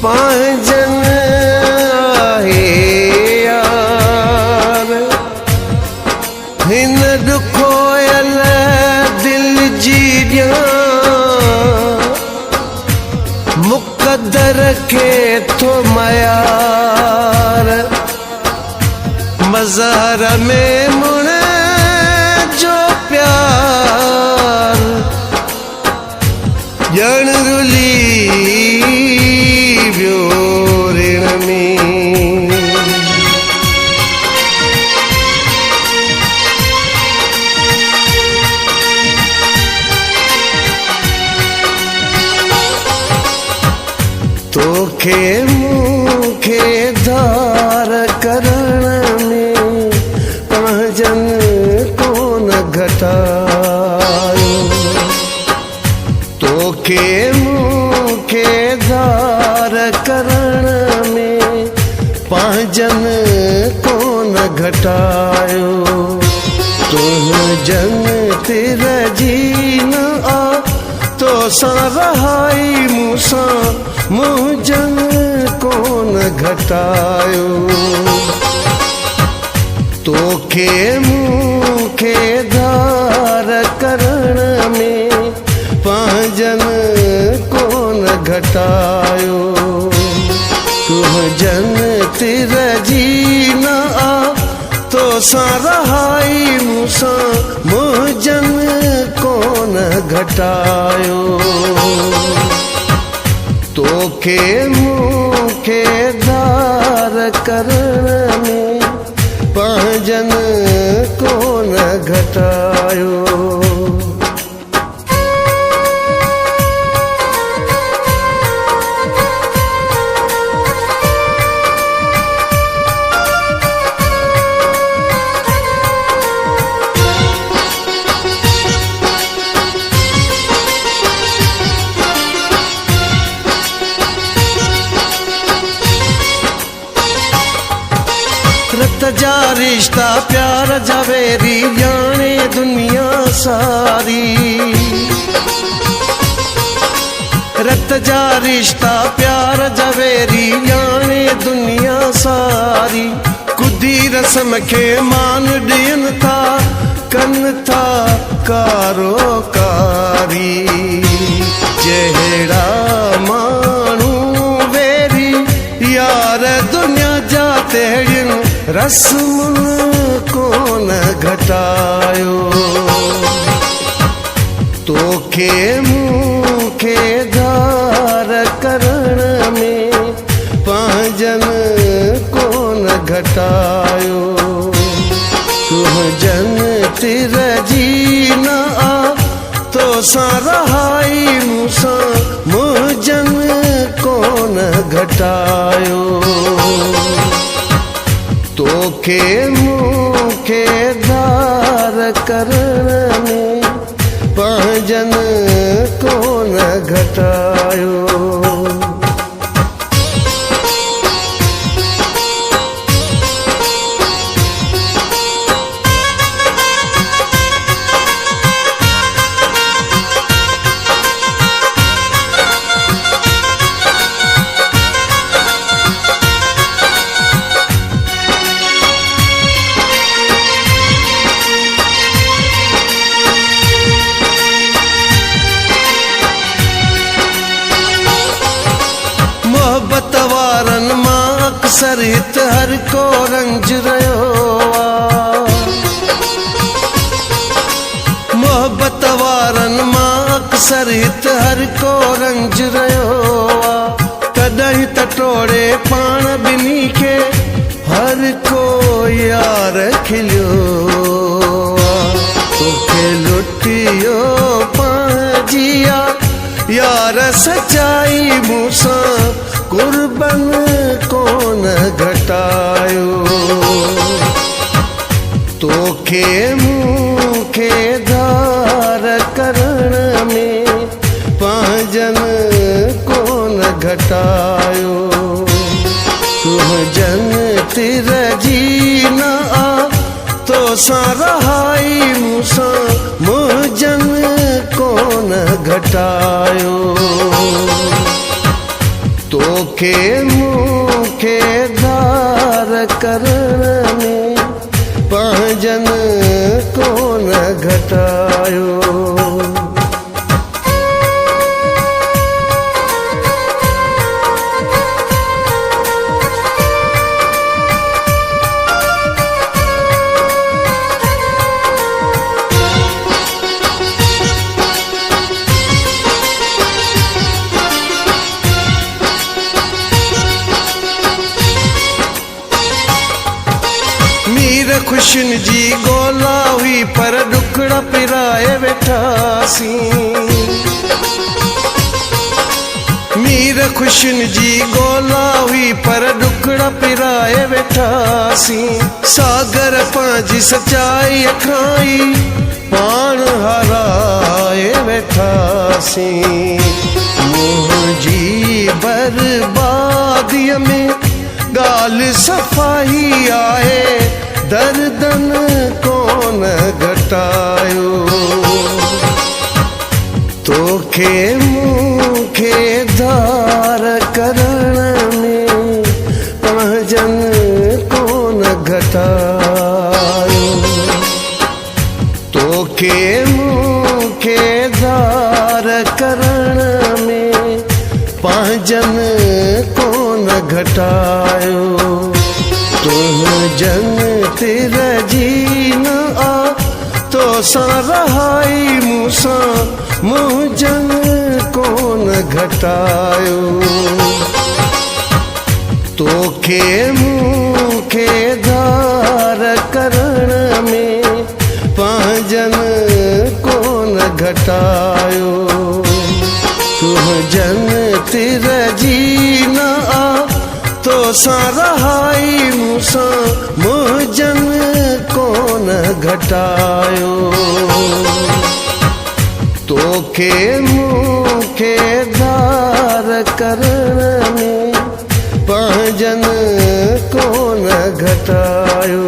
पांजन आहे यार हिन दुखोयल दिल जी ॼाण मुक़दर खे थो मयार मज़हर में मुण जो प्यार ॼण रुली वियो ऋण में तोखे मूंखे धार करण में पंहिंजन कोन घटायो तोखे मूंखे धार करण में पंहिंजन कोन घटायो तुंहिंजन तिर जी न आ तो सां रहाई मूंसां मुंहिंजन कोन घटायो तोखे मूंखे धार करण में पंहिंजन कोन घटायो तुंहिंजन तिर जी न आ तो सां रहाई मूंसां मुंहिंजन कोन घटायो तोखे मूंखे धार करण में पंहिंजन कोन घटायो रत जा रिश्ता प्यार जवेरी जाने दुनिया सारी रत जा रिश्ता प्यार जवेरी जाने दुनिया सारी कुदी रस्म के मान ॾियन था कन था कारोकारी जहिड़ा माण्हू वेरी यार दुनिया जा तहिड़ियुनि रस्म कोन घटायो तोखे मूंखे धार करण में पंहिंजन कोन घटायो तुंहिंजन तिर जी न आ तो सां रहाई मूंसां मुंहिंजन कोन घटायो तोखे मूंखे धार करण में पंहिंजन कोन घटायो मोहब्बत वारन मां अक्सर हित हर को रंज रहियो मोहब्बत वारन मां अक्सर हित हर को रंज रहियो तॾहिं त टोड़े पाण ॿिन्ही खे हर को यार खिलियो तोखे लुटियो पंहिंजी यार सचाई मूंसां कुर्बन कोन घटायो तोखे मूंखे धार करण में पंहिंजन कोन घटायो तुंहिंजन तिर जी न आ तो सां रहाई मूंसां मुंहिंजन कोन घटायो तो तोखे मूंखे धार करण में पंहिंजन कोन घटायो। मीर ख़ुशियुनि जी ॻोल्हा हुई पर ॾुकड़ पिराए वेठासीं। मीर ख़ुशियुनि जी ॻोल्हा हुई पर ॾुकड़ पिराए वेठासीं। सागर पंहिंजी सचाई खाई पाण हाराए वेठासीं। मुंहिंजी बर्बादीअ में ॻाल्हि सफ़ाई आहे, दर्दन कोन घटायो। तोखे मूंखे धार करण में पंहिंजन कोन घटायो। तोखे मूंखे धार करण में पंहिंजन कोन घटायो। तुंहिंजन ते रजी न आ तो सां रहाई मूंसां मुंहिंजन कोन घटायो। तोखे मूंखे धार करण में पंहिंजन कोन घटायो। तुंहिंजन ते रजी न आ तो सां रहाई मूंसां मुंहिंजन कोन घटायो। तोखे मूंखे धार करण में पंहिंजन कोन घटायो।